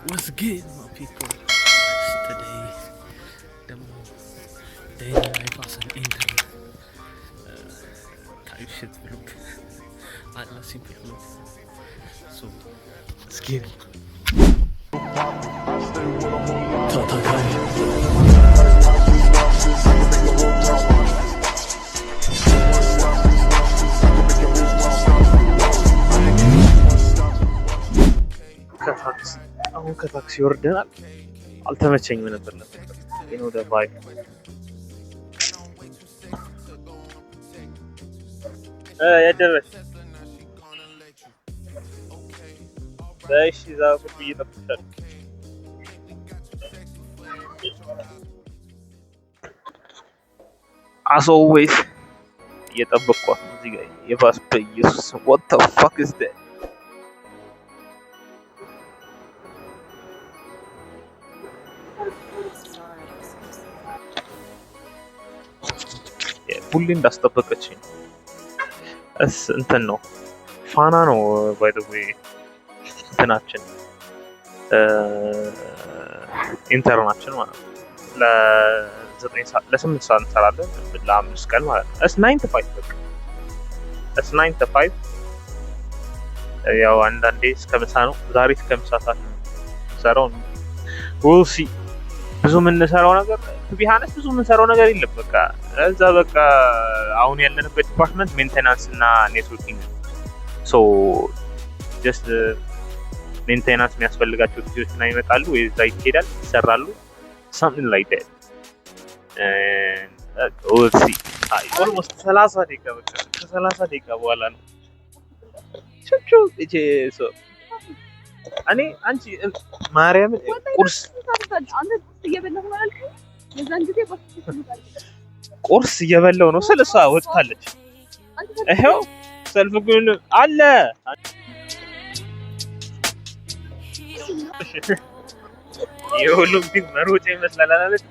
What's good, my people? Today, day in the life as an intern. Type shit vlog. Alla simple vlog. So, let's get it. አሁን ከታክሲ ወርደናል። አልተመቸኝም ነበር ግን ወደ ባይክ ያደረሽ እሺ ዛፉ እየጠበቅሻል as always እየጠበቅኳት እዚህ ጋር የባስ በኢየሱስ what the fuck is that ሁሌ እንዳስጠበቀችኝ እንትን ነው ፋና ነው ባይ ዘ ዌይ እንትናችን ኢንተርናችን ማለት ነው ለ9 ሰዓት ለ8 ሰዓት እንሰራለን ለ5 ቀን ማለት ነው እስ 9 to 5 በቃ እስ 9 to 5 ያው አንዳንዴ እስከ ምሳ ነው ዛሬ እስከ ምሳ ሰዓት ነው ሰራው we'll see ብዙ የምንሰራው ነገር ቢሃንስ ብዙ የምንሰራው ነገር የለም በቃ እዛ በቃ አሁን ያለንበት ዲፓርትመንት ሜንቴናንስ እና ኔትወርኪንግ ሶ ጀስት ሜንቴናንስ የሚያስፈልጋቸው ጊዜዎች እና ይመጣሉ ወይ እዛ ይሄዳል ይሰራሉ something like that and we'll see almost 30 ደቂቃ በቃ ከ30 ደቂቃ በኋላ ነው ቹቹ እጄ ሶ እኔ አንቺ ማርያምን ቁርስ ቁርስ እየበላሁ ነው ስለሷ ወጥታለች ይሄው ሰልፍ ግን አለ የሁሉም ቢግ መሮጫ ይመስላል አይደል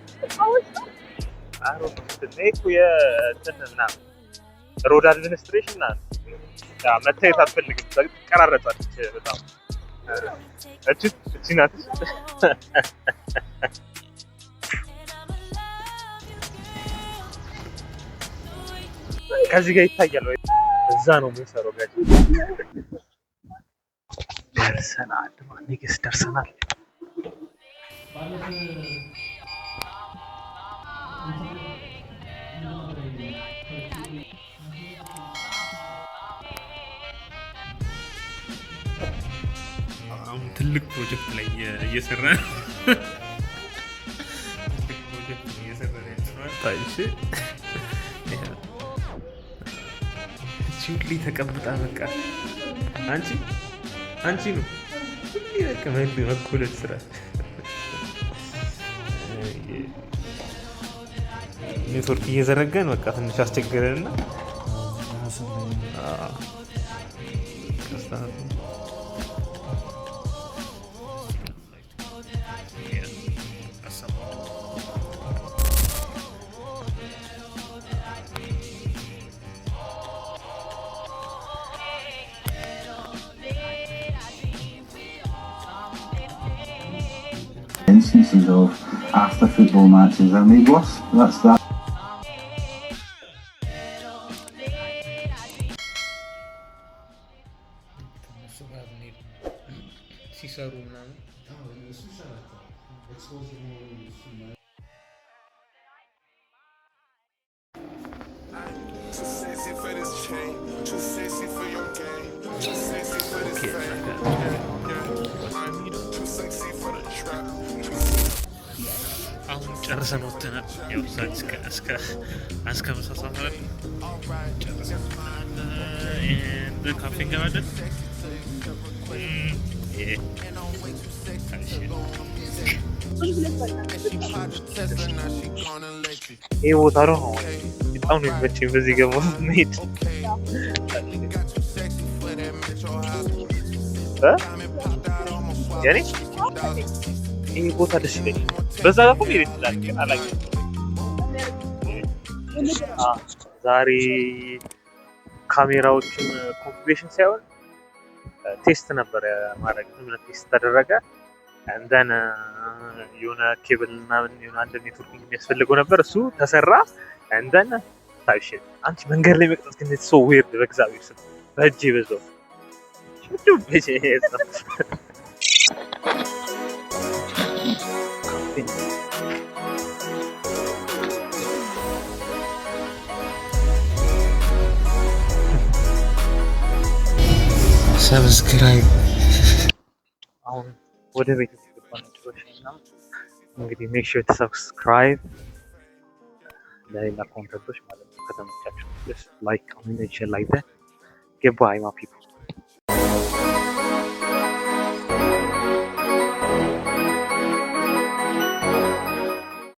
አሮ ትንሽ የእንትና ሮድ አድሚኒስትሬሽን ና መታየት አትፈልግም ተቀራረጻለች በጣም እቺ ናት ከዚህ ጋር ይታያል ወይ እዛ ነው የምንሰራው ጋር ደርሰናል ማንገስ ደርሰናል ትልቅ ፕሮጀክት ላይ እየሰራን ታይሽ ሁሌ ተቀምጣ በቃ አንቺ ነው ሁሌ በቃ መኮለት ስራ ኔትወርክ እየዘረጋን በቃ ትንሽ አስቸገረንና instances of after football matches are made worse. That's that. አሁን ጨርሰን ወጥተናል ያው እስከ ምሳ ሰዓት ላይ ጨርሰን ካፌ እንገባለን ይሄ ቦታ ነው በጣም ነው የሚመቸኝ በዚህ ገባ መሄድ ያኔ ይሄ ቦታ ደስ ይለኛል በዛ ጋር ቆም ይችላል ግን አላየሁም ዛሬ ካሜራዎችን ኮንፊግሬሽን ሳይሆን ቴስት ነበር ማድረግ ቴስት ተደረገ እንደን የሆነ ኬብል ምናምን የሆነ አንድ ኔትወርክ የሚያስፈልገው ነበር። እሱ ተሰራ። እንደን ታይሽ አንቺ መንገድ ላይ መቅጠት ግን ሶ ዌርድ በእግዚአብሔር ስም በእጄ በዛው ሰብስክራይብ አሁን ወደ ቤት ገባና እንግዲህ ሜክ ሹር ቱ ሰብስክራይብ ለሌላ ኮንተንቶች ማለት ነው። ከተመቻችሁ ላይክ ኮሜንት ሼር ላይክ ዛት። Goodbye my people.